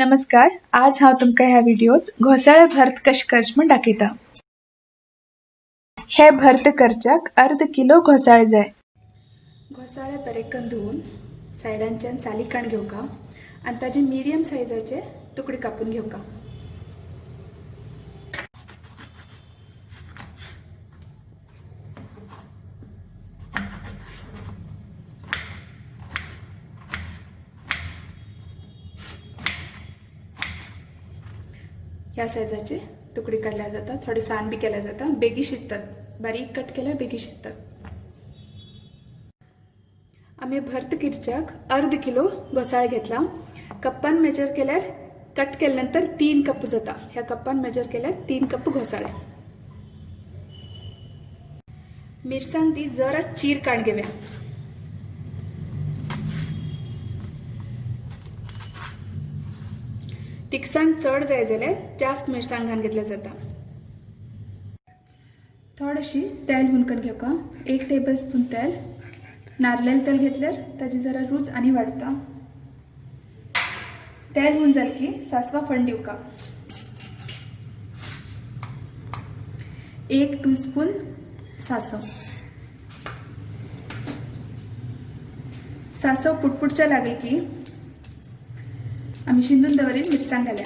नमस्कार. आज हांव तुमकां ह्या व्हिडिओत घोसाळे भर्त कशें करचें म्हूण दाखयता. हे भर्त करच्याक अर्ध किलो घोसाळे जाय. घोसाळे बरे करून धुवन सायडांच्यान साली काण घेवका आनी ताजे मिडियम सायजाचे तुकडे कापून घेवका. ह्या सायजाचे तुकडे काढल्या जातात. थोडे सान बी केल्या जाता. बेगी शिजतात. बारीक कट केल्यार बेगी शिजतात. आम्ही भर्त करच्याक अर्ध किलो घोसाळे घेतला. कप्पान मेजर केल्यार कट केल्यानंतर 3 कप जाता. ह्या कप्पान मेजर केल्यार 3 कप घोसाळे. मिरसांग ती जरा चीर काण घेवया. तिखसाण चड जाय जाल्यार जास्त मिरसांग घालून घेतल्या जाता. थोडीशी तेल हुनकन घेवका. 1 टेबलस्पून तेल. नारळेल तेल घेतल्यार ताजी जरा रूच आनी वाडटा. तेल हुन जालें की सासवा फण दिवका. 1 टीस्पून सासव. सासव पुटपुटच्या लागले की आम्ही शिंदून दवरील मिरसांग घाल्या.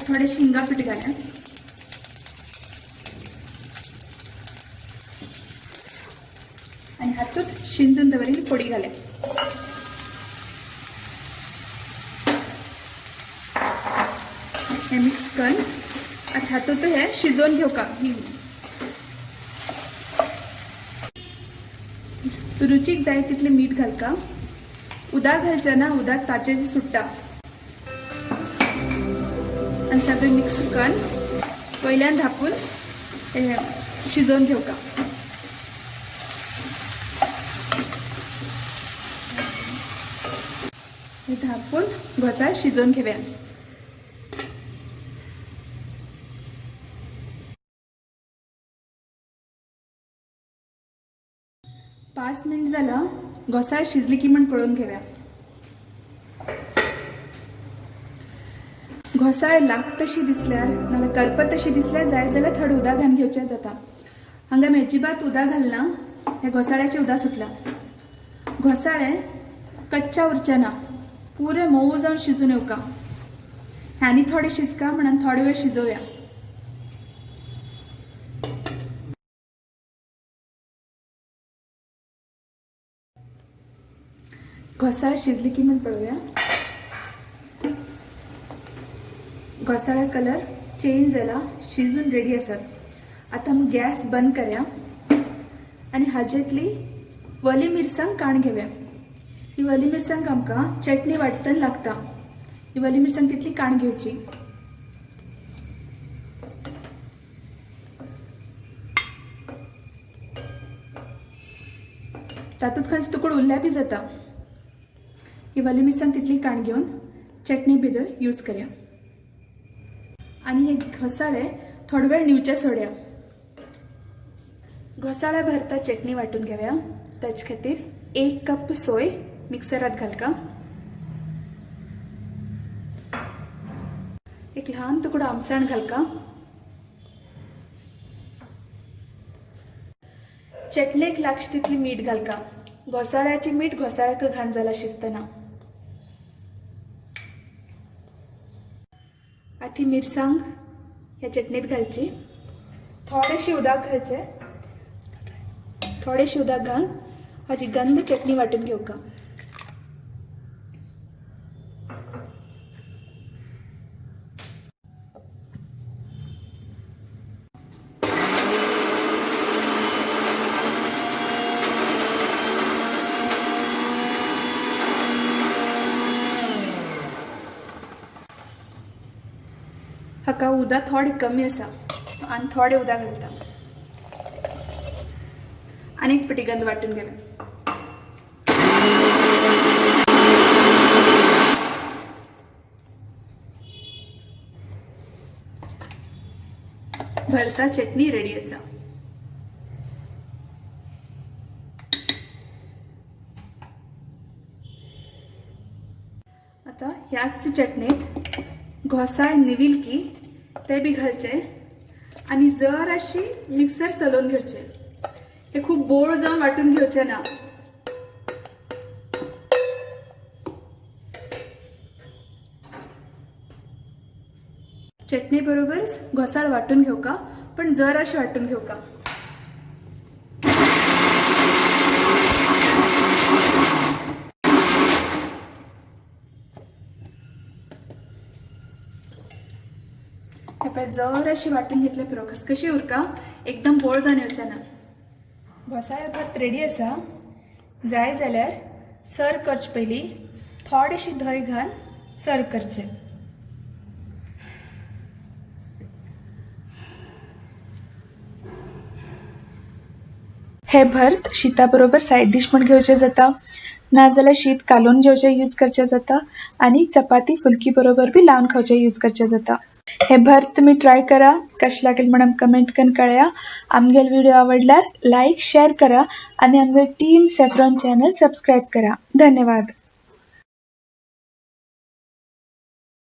थोडे शिंगा पीठ घाल्या. आणि हातूंत शिंदून दवरील फोडी घाल्या. हे मिक्स करून आता हातूंत हे शिजोवन घेवका. रुचीक जाय तितले मीठ घालका. उदक घालचे ना, उदक ताचेच सुट्टा. आणि सगळे मिक्स करून पयल्यान धापून शिजोवन घेवका. हे धापून घोसाळे शिजोवन घेवया. पाच मिनिट झाला. घोसाळे शिजली की म्हण पळोवन घेवया. घोसाळे लाग तशी दिसल्यार नाल्यार करपत तशी दिसल्यार जाय जाल्यार थोडे उदक घालून घेवचें जाता. हांगा अजिबात उदक घालना. हे घोसाळ्याचे उदक सुटला. घोसाळे कच्च्या उरचे ना. पुरे मोव जावन शिजून येवका. आनी थोडे शिजका म्हणून थोडे वेळ शिजोवया. घोसाळे शिजली की म्हण पळोवया. घोसाळ्या कलर चेंज जाला. शिजून रेडी आसात. आता आमी गॅस बंद करया आणि हाजेतली वली मिरसांग काण घेवया. ही वली मिरसांग आमकां चटणी वाटतना लागता. ही वली मिरसांग तितली काण घेवची. तातूंत खंयच तुकडो उरल्या बी जाता. ही वली मिरसांग तितली काण घेवन चटणी भितर यूज करया. आणि हे घोसाळे थोडे वेळ निवचे सोडया. घोसाळ्या भरता चटणी वाटून घेवया. ताचे खातीर 1 कप सोय मिक्सरात घालका. एक ल्हान तुकडो आमसण घालका. चटणेक लागचे तितली मीठ घालका. घोसाळ्याचे मीठ घोसाळ्याक घान जाला शिजतना. आती मिरसांग ह्या चटणीत घालची. थोडेशे उदक घालचे. थोडेशे उदक घालून हाची गंध चटणी वाटून घेवका. हाका उदक थोडे कमी आसा आणि थोडे उदक घालता. आनीक पिटी गंध वाटून घेवया. भरता चटणी रेडी आसा. आता ह्याच चटणीत घोसाळ निविल की ते बी घालचे आणि जराशी मिक्सर चलोवन घेवचे. हे खूप बोळ जाऊन वाटून घेवचे ना. चटणी बरोबर घोसाळ वाटून घेवका, पण जराशी वाटून घेवका. जराशी वाटून घेतल्या पिरो कशी उरका एकदम बोळ जावन येवचे ना. घोसाळे भात रेडी आसा. जाय जाल्यार सर्व करचे पयली थोडीशी धंय घाल सर्व करचे. हे भर्त शीता बरोबर सायड डिश म्हणून घेवचे जाता, नाजाल्यार शीत कालोवन जेवचे यूज करचे जाता आणि चपाती फुलकी बरोबर बी लावन खावचे यूज करचे जाता. हे भर्त तुम्ही ट्राय करा. कशें लागेल म्हणून कमेंट करून कळया. आमगेल व्हिडिओ आवडल्यार लाईक शेअर करा आणि आमगे टीम सॅफ्रॉन चॅनल सबस्क्राईब करा. धन्यवाद.